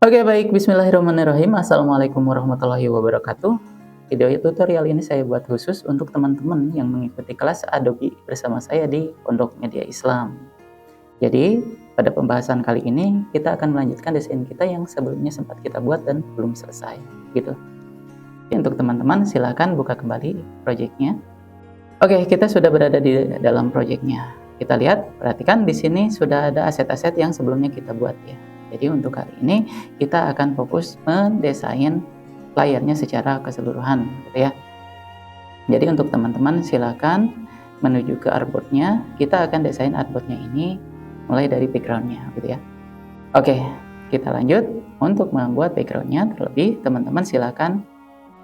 Oke baik, bismillahirrahmanirrahim. Assalamualaikum warahmatullahi wabarakatuh. Video tutorial ini saya buat khusus untuk teman-teman yang mengikuti kelas Adobe bersama saya di Pondok Media Islam. Jadi, pada pembahasan kali ini kita akan melanjutkan desain kita yang sebelumnya sempat kita buat dan belum selesai, gitu. Jadi, untuk teman-teman silakan buka kembali projectnya. Oke, kita sudah berada di dalam projectnya. Kita lihat, perhatikan di sini sudah ada aset-aset yang sebelumnya kita buat ya. Jadi untuk kali ini kita akan fokus mendesain layarnya secara keseluruhan gitu ya. Jadi untuk teman-teman silakan menuju ke artboardnya. Kita akan desain artboardnya ini mulai dari backgroundnya gitu ya. Oke, kita lanjut. Untuk membuat backgroundnya terlebih teman-teman silakan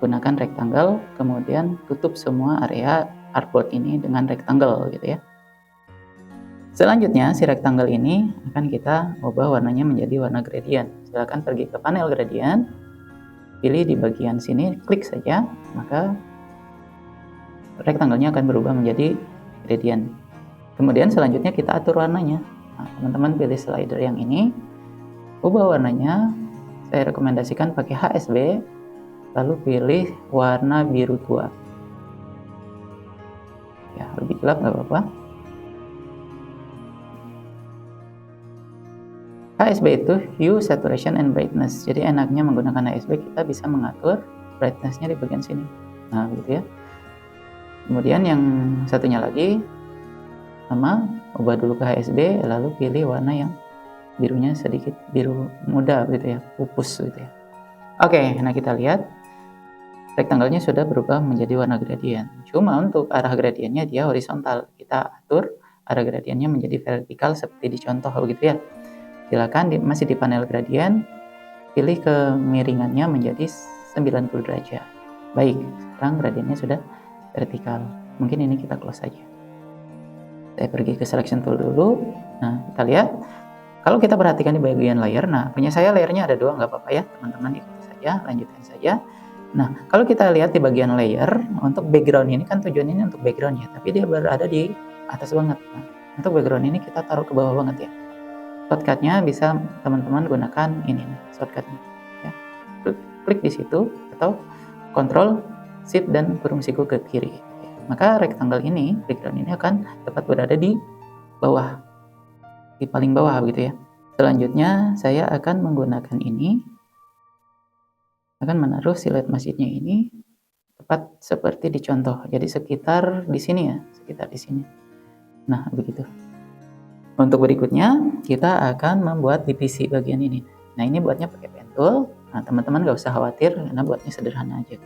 gunakan rectangle, kemudian tutup semua area artboard ini dengan rectangle gitu ya. Selanjutnya, si rectangle ini akan kita ubah warnanya menjadi warna gradient. Silakan pergi ke panel gradient, pilih di bagian sini, klik saja, maka rectangle-nya akan berubah menjadi gradient. Kemudian selanjutnya kita atur warnanya. Nah, teman-teman pilih slider yang ini, ubah warnanya. Saya rekomendasikan pakai HSB, lalu pilih warna biru tua. Ya, lebih gelap nggak apa-apa. HSB itu Hue, Saturation, and Brightness. Jadi enaknya menggunakan HSB kita bisa mengatur brightness-nya di bagian sini. Nah, gitu ya. Kemudian yang satunya lagi sama, ubah dulu ke HSB, lalu pilih warna yang birunya sedikit biru muda gitu ya, pupus gitu ya. Oke, nah kita lihat rectangle-nya sudah berubah menjadi warna gradient. Cuma untuk arah gradientnya dia horizontal. Kita atur arah gradientnya menjadi vertikal seperti di contoh begitu ya. Silakan masih di panel gradient, pilih kemiringannya menjadi 90 derajat. Baik, sekarang gradientnya sudah vertikal. Mungkin ini kita close saja. Saya pergi ke selection tool dulu. Nah, kita lihat. Kalau kita perhatikan di bagian layer, nah punya saya layernya ada dua, nggak apa-apa ya, teman-teman ikuti saja, lanjutkan saja. Nah, kalau kita lihat di bagian layer, untuk background ini kan tujuan ini untuk background ya, tapi dia berada di atas banget. Nah, untuk background ini kita taruh ke bawah banget ya. Shortcutnya bisa teman-teman gunakan ini nih, shortcutnya ya. Klik di situ atau Ctrl Shift dan kurung siku ke kiri. Maka rectangle ini, background ini akan tepat berada di bawah, di paling bawah begitu ya. Selanjutnya saya akan menggunakan ini, akan menaruh siluet masjidnya ini tepat seperti di contoh. Jadi sekitar di sini ya, sekitar di sini. Nah begitu. Untuk berikutnya, kita akan membuat divisi bagian ini. Nah, ini buatnya pakai pen tool. Nah, teman-teman gak usah khawatir karena buatnya sederhana aja.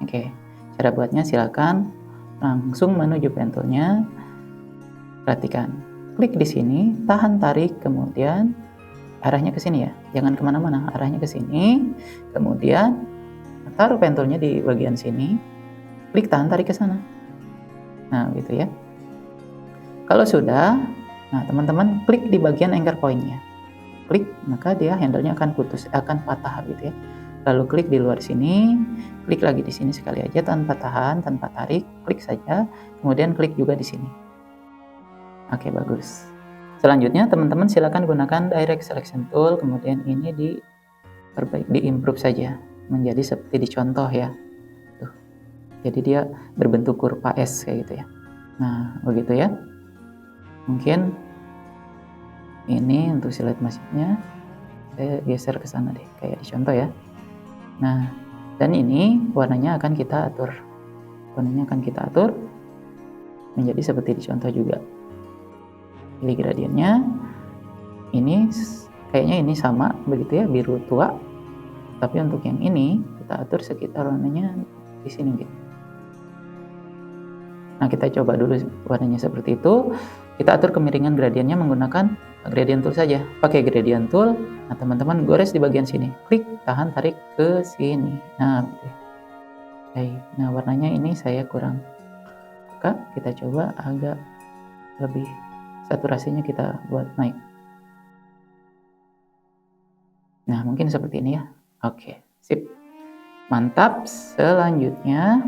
Oke, cara buatnya silakan langsung menuju pen toolnya. Perhatikan, klik di sini, tahan tarik, kemudian arahnya ke sini ya. Jangan kemana-mana, arahnya ke sini. Kemudian taruh pen toolnya di bagian sini, klik tahan tarik ke sana. Nah, gitu ya. Kalau sudah, nah teman-teman klik di bagian anchor point-nya. Klik, maka dia handle-nya akan putus, akan patah gitu ya. Lalu klik di luar sini, klik lagi di sini sekali aja tanpa tahan, tanpa tarik, klik saja, kemudian klik juga di sini. Oke, bagus. Selanjutnya teman-teman silakan gunakan direct selection tool, kemudian ini di improve saja menjadi seperti di contoh ya. Tuh. Jadi dia berbentuk kurva S kayak gitu ya. Nah, begitu ya. Mungkin ini untuk siluet masjidnya saya geser ke sana deh, kayak di contoh ya. Nah, dan ini warnanya akan kita atur. Warnanya akan kita atur menjadi seperti di contoh juga. Pilih gradiennya. Ini kayaknya ini sama begitu ya, biru tua. Tapi untuk yang ini kita atur sekitar warnanya di sini gitu. Nah, kita coba dulu warnanya seperti itu. Kita atur kemiringan gradiennya menggunakan gradient tool saja. Pakai gradient tool, nah teman-teman gores di bagian sini. Klik, tahan, tarik ke sini. Nah, gitu. Baik. Nah, warnanya ini saya kurang suka. Kita coba agak lebih saturasinya kita buat naik. Nah, mungkin seperti ini ya. Oke, sip. Mantap. Selanjutnya,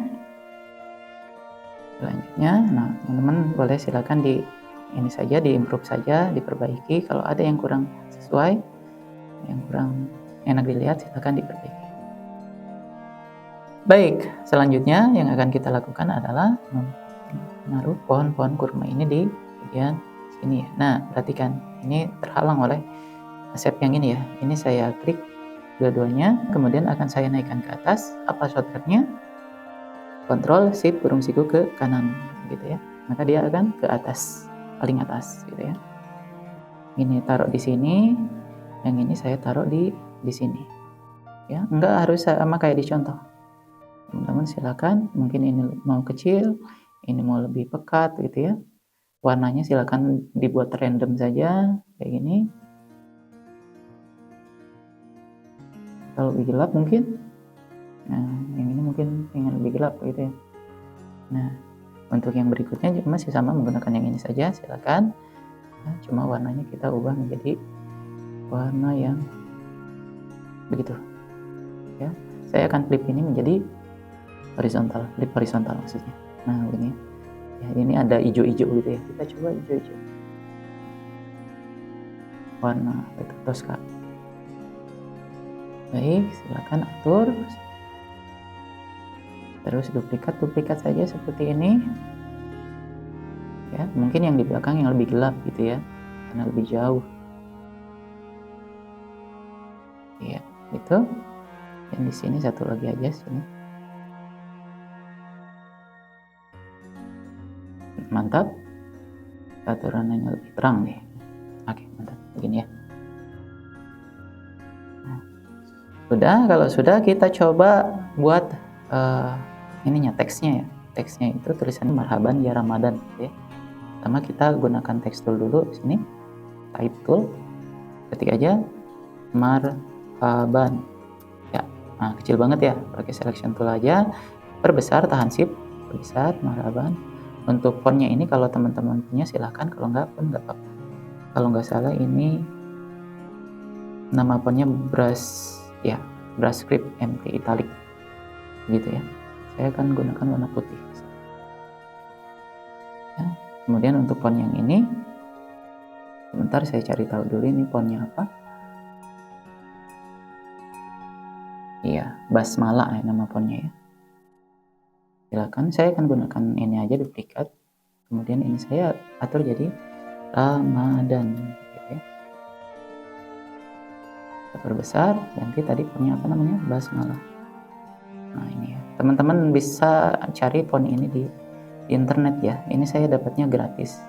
nah teman-teman boleh silakan di ini saja, di improve saja, diperbaiki kalau ada yang kurang sesuai. yang kurang enak dilihat silahkan diperbaiki. Baik, selanjutnya yang akan kita lakukan adalah menaruh pohon-pohon kurma ini di bagian sini ya. Nah, perhatikan, ini terhalang oleh shape yang ini ya. Ini saya klik dua-duanya, kemudian akan saya naikkan ke atas. Apa shortcutnya? Ctrl Shift burung siku ke kanan gitu ya. Maka dia akan ke atas, paling atas gitu ya. Ini taruh di sini, yang ini saya taruh di sini. Ya, enggak harus sama kayak di contoh. Teman-teman silakan, mungkin ini mau kecil, ini mau lebih pekat gitu ya. Warnanya silakan dibuat random saja kayak gini. Kalau lebih gelap mungkin, nah yang ini mungkin ingin lebih gelap gitu ya. Nah, untuk yang berikutnya juga masih sama menggunakan yang ini saja, silakan. Nah, cuma warnanya kita ubah menjadi warna yang begitu ya. Saya akan flip ini menjadi horizontal, flip horizontal maksudnya. Nah ini ya, ini ada hijau-hijau gitu ya, kita coba hijau-hijau warna itu Tosca. Baik, silakan atur, terus duplikat saja seperti ini ya. Mungkin yang di belakang yang lebih gelap gitu ya, karena lebih jauh ya itu. Yang di sini satu lagi aja sini. Mantap, aturannya lebih terang nih. Oke, mantap begini ya. Nah, sudah, kalau sudah kita coba buat ininya teksnya ya. Teksnya itu tulisannya marhaban ya Ramadan gitu ya. Pertama kita gunakan teks tool dulu sini, type tool, ketik aja marhaban ya. Nah, kecil banget ya, pakai selection tool aja, perbesar, tahan shift, perbesar marhaban. Untuk fontnya ini kalau teman-teman punya silahkan, kalau enggak pun enggak apa-apa. Kalau nggak salah ini nama fontnya brush ya, brush script MT italic gitu ya. Saya akan gunakan warna putih ya. Kemudian untuk font yang ini, sebentar saya cari tahu dulu ini fontnya apa. Iya, Basmala ya nama fontnya ya. Silakan, saya akan gunakan ini aja duplikat. Kemudian ini saya atur jadi Ramadan gitu ya. Kita perbesar, ganti tadi fontnya apa namanya, Basmala. Nah ini ya, teman-teman bisa cari font ini di internet ya. Ini saya dapatnya gratis,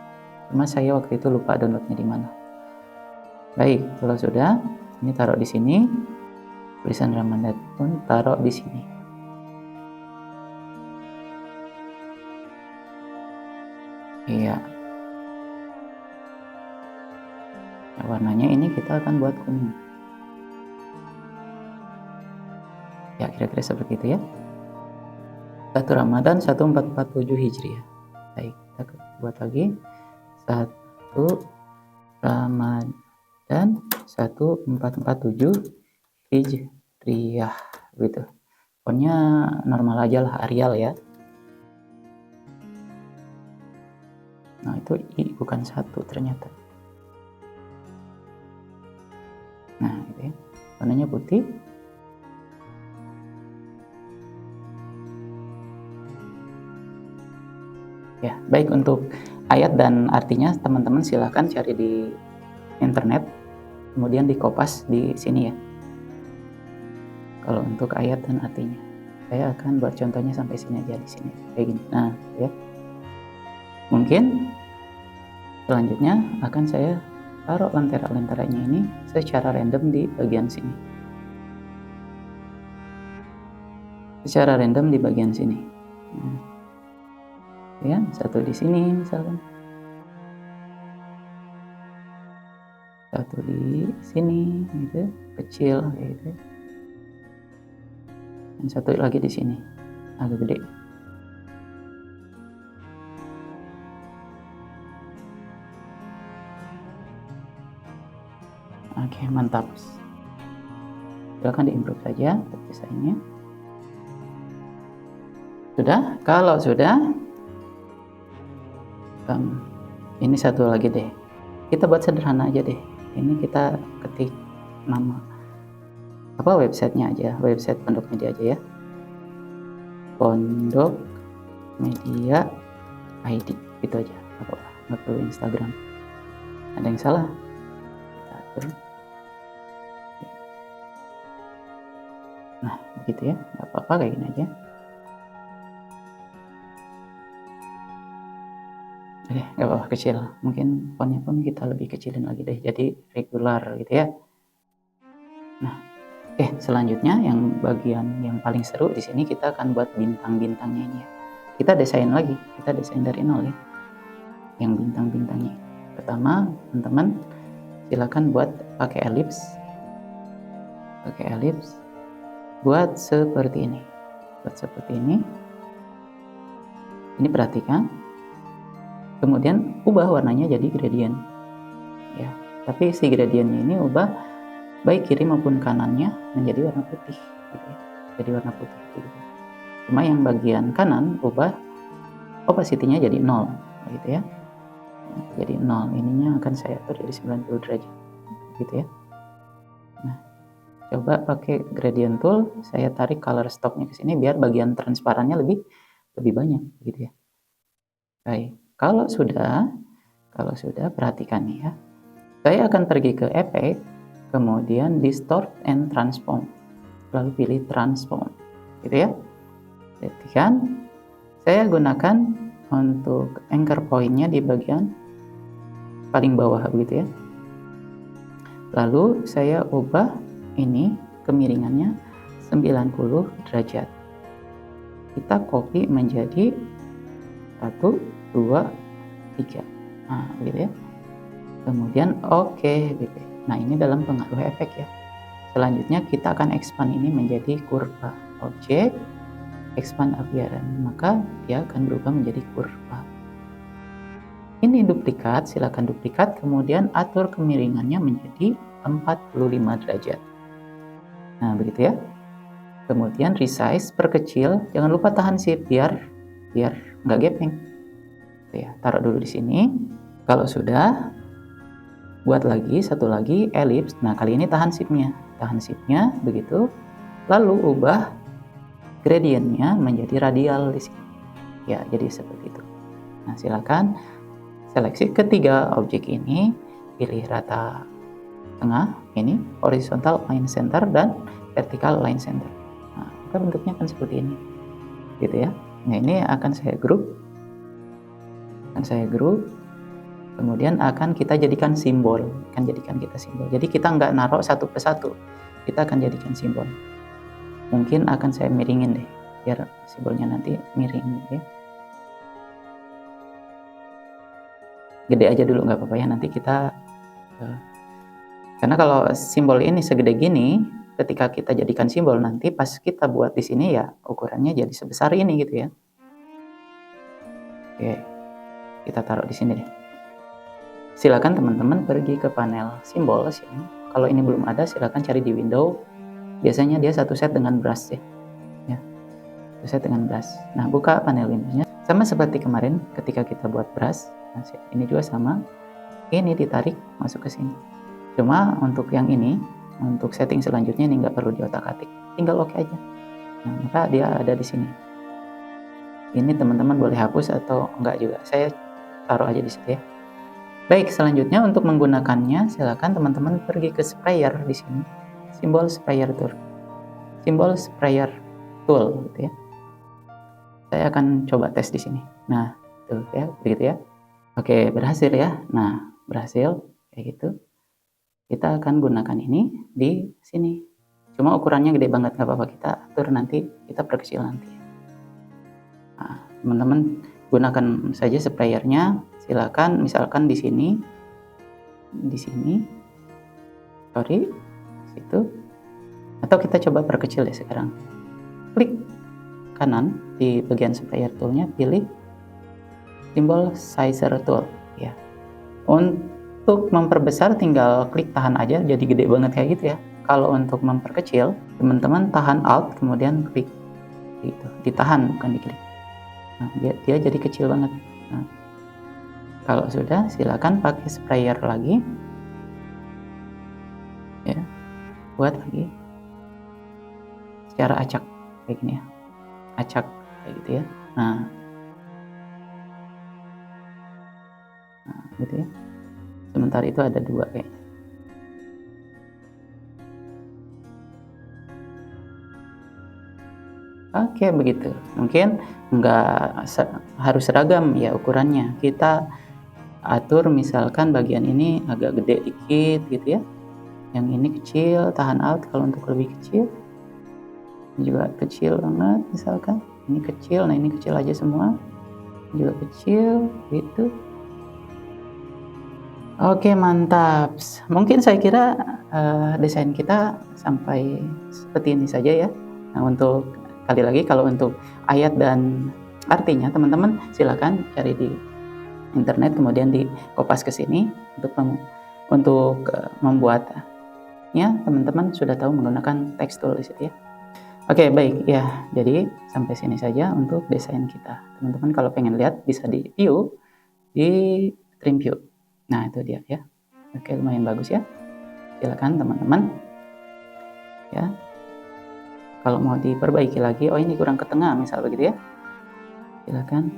cuma saya waktu itu lupa downloadnya di mana. Baik, kalau sudah, ini taruh di sini, tulisan Ramadan pun taruh di sini. Iya. Nah, warnanya ini kita akan buat kuning. Ya, kira-kira seperti itu ya. 1 Ramadan 1447 Hijriah. Baik, kita buat lagi. 1 Ramadan 1447 Hijriah gitu. Fontnya normal aja lah, Arial ya. Nah itu I bukan 1 ternyata. Nah gitu ya, warnanya putih. Ya, baik, untuk ayat dan artinya teman-teman silahkan cari di internet, kemudian dikopas di sini ya. Kalau untuk ayat dan artinya, saya akan buat contohnya sampai sini aja, di sini kayak gini. Nah, ya. Mungkin selanjutnya akan saya taruh lentera-lenteranya ini secara random di bagian sini. Secara random di bagian sini. Nah, ya, satu di sini misalkan, satu di sini gitu, kecil gitu, dan satu lagi di sini agak gede. Oke, mantap. Silakan diimprove saja desainnya. Sudah? Kalau sudah, ini satu lagi deh. Kita buat sederhana aja deh. Ini kita ketik nama websitenya aja, website Pondok Media aja ya, Pondok Media ID, itu aja, nggak perlu Instagram. Ada yang salah? Kita atur. Nah begitu ya, nggak apa-apa, kayak gini aja. Oke, nggak apa-apa, kecil. Mungkin fontnya pun kita lebih kecilin lagi deh, jadi regular gitu ya. Nah, selanjutnya yang bagian yang paling seru di sini, kita akan buat bintang-bintangnya ini ya. Kita desain lagi, kita desain dari nol ya. Yang bintang-bintangnya. Pertama, teman-teman silakan buat pakai elips. Buat seperti ini. Ini perhatikan. Kemudian ubah warnanya jadi gradient. Ya, tapi si gradientnya ini ubah baik kiri maupun kanannya menjadi warna putih gitu ya. Jadi warna putih gitu. Cuma yang bagian kanan ubah opacity-nya jadi 0 gitu ya. Jadi 0, ininya akan saya atur jadi 90 derajat gitu ya. Nah, coba pakai gradient tool, saya tarik color stock-nya ke sini biar bagian transparannya lebih banyak gitu ya. Baik, kalau sudah perhatikan nih ya. Saya akan pergi ke Effect, kemudian Distort and Transform. Lalu pilih Transform gitu ya. Perhatikan, saya gunakan untuk anchor point-nya di bagian paling bawah begitu ya. Lalu saya ubah ini kemiringannya 90 derajat. Kita copy menjadi 1, 2, 3. Nah, gitu ya. Kemudian oke gitu. Nah, ini dalam pengaruh efek ya. Selanjutnya kita akan expand ini menjadi kurva. Objek, expand appearance, maka dia akan berubah menjadi kurva. Ini duplikat, silakan duplikat, kemudian atur kemiringannya menjadi 45 derajat. Nah, begitu ya. Kemudian resize, perkecil, jangan lupa tahan shift biar nggak gaping. Ya, taruh dulu di sini. Kalau sudah, buat lagi satu lagi ellipse. Nah, kali ini tahan shift-nya begitu. Lalu ubah gradientnya menjadi radial di sini. Ya, jadi seperti itu. Nah, silakan seleksi ketiga objek ini, pilih rata tengah, ini horizontal line center dan vertical line center. Nah, maka bentuknya akan seperti ini, gitu ya. Nah, ini akan saya group, kemudian akan kita jadikan simbol, Jadi kita nggak naruh satu persatu, kita akan jadikan simbol. Mungkin akan saya miringin deh, biar simbolnya nanti miring ya. Gede aja dulu nggak apa-apa ya, nanti kita karena kalau simbol ini segede gini, ketika kita jadikan simbol nanti pas kita buat di sini ya ukurannya jadi sebesar ini gitu ya. Oke, kita taruh di sini deh. Silakan teman-teman pergi ke panel simbol sini. Kalau ini belum ada, silakan cari di window. Biasanya dia satu set dengan brush ya. Satu set dengan brush. Nah, buka panel Windows-nya. Sama seperti kemarin ketika kita buat brush. Nah, ini juga sama. Ini ditarik masuk ke sini. Cuma untuk yang ini, untuk setting selanjutnya ini nggak perlu diotak-atik. Tinggal oke aja. Nah, maka dia ada di sini. Ini teman-teman boleh hapus atau enggak juga. Saya taruh aja di situ ya. Baik, selanjutnya untuk menggunakannya silakan teman-teman pergi ke sprayer di sini. Simbol sprayer tool gitu ya. Saya akan coba tes di sini. Nah, tuh ya, begitu ya. Oke, berhasil ya. Nah, berhasil kayak gitu. Kita akan gunakan ini di sini. Cuma ukurannya gede banget, nggak apa-apa, kita atur nanti, kita perkecil nanti. Nah, teman-teman gunakan saja sprayernya. Silakan misalkan di sini, situ, atau kita coba perkecil ya sekarang. Klik kanan di bagian sprayer toolnya, pilih simbol sizer tool ya. Untuk memperbesar tinggal klik tahan aja, jadi gede banget kayak gitu ya. Kalau untuk memperkecil, teman-teman tahan alt kemudian klik gitu, ditahan bukan diklik. Nah, dia jadi kecil banget. Nah, kalau sudah, silakan pakai sprayer lagi ya, buat lagi. secara acak kayak gini ya, acak kayak gitu ya. Nah gitu ya. Sementara itu ada 2 kayaknya. Oke begitu. Mungkin nggak harus seragam ya ukurannya. Kita atur misalkan bagian ini agak gede dikit gitu ya. Yang ini kecil, tahan out kalau untuk lebih kecil. Ini juga kecil banget misalkan. Ini kecil, nah ini kecil aja semua. Ini juga kecil gitu. Oke mantap. Mungkin saya kira desain kita sampai seperti ini saja ya. Nah untuk kali lagi kalau untuk ayat dan artinya teman-teman silakan cari di internet kemudian di kopas ke sini untuk membuatnya teman-teman sudah tahu menggunakan tekstul di situ ya. Oke baik ya, jadi sampai sini saja untuk desain kita. Teman-teman kalau pengen lihat bisa di view di trim view. Nah itu dia ya. Oke lumayan bagus ya. Silakan teman-teman ya. Kalau mau diperbaiki lagi, oh ini kurang ke tengah misal begitu ya. Silakan.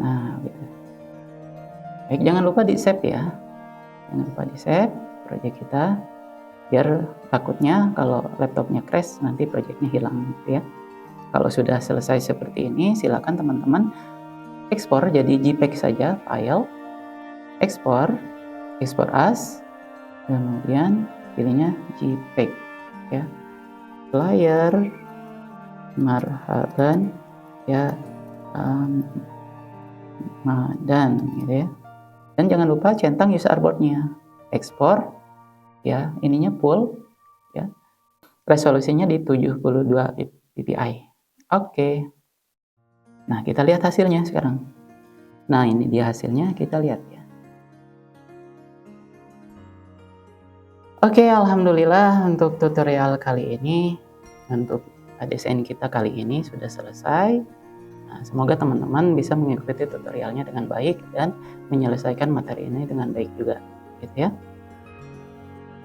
Nah gitu. Baik jangan lupa di save ya. Jangan lupa di save project kita. Biar takutnya kalau laptopnya crash nanti projectnya hilang gitu ya. Kalau sudah selesai seperti ini, silakan teman-teman ekspor jadi JPEG saja, file, ekspor as, kemudian pilihnya JPEG ya. Layar marhaban ya dan gitu ya. Dan jangan lupa centang user boardnya, ekspor ya, ininya full ya. Resolusinya di 72 ppi. Oke. Nah, kita lihat hasilnya sekarang. Nah, ini dia hasilnya, kita lihat ya. Oke, alhamdulillah untuk tutorial kali ini, untuk desain kita kali ini sudah selesai. Nah, semoga teman-teman bisa mengikuti tutorialnya dengan baik dan menyelesaikan materi ini dengan baik juga, gitu ya.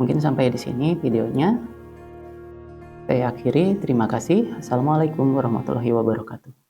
Mungkin sampai di sini videonya. Saya akhiri, terima kasih. Assalamualaikum warahmatullahi wabarakatuh.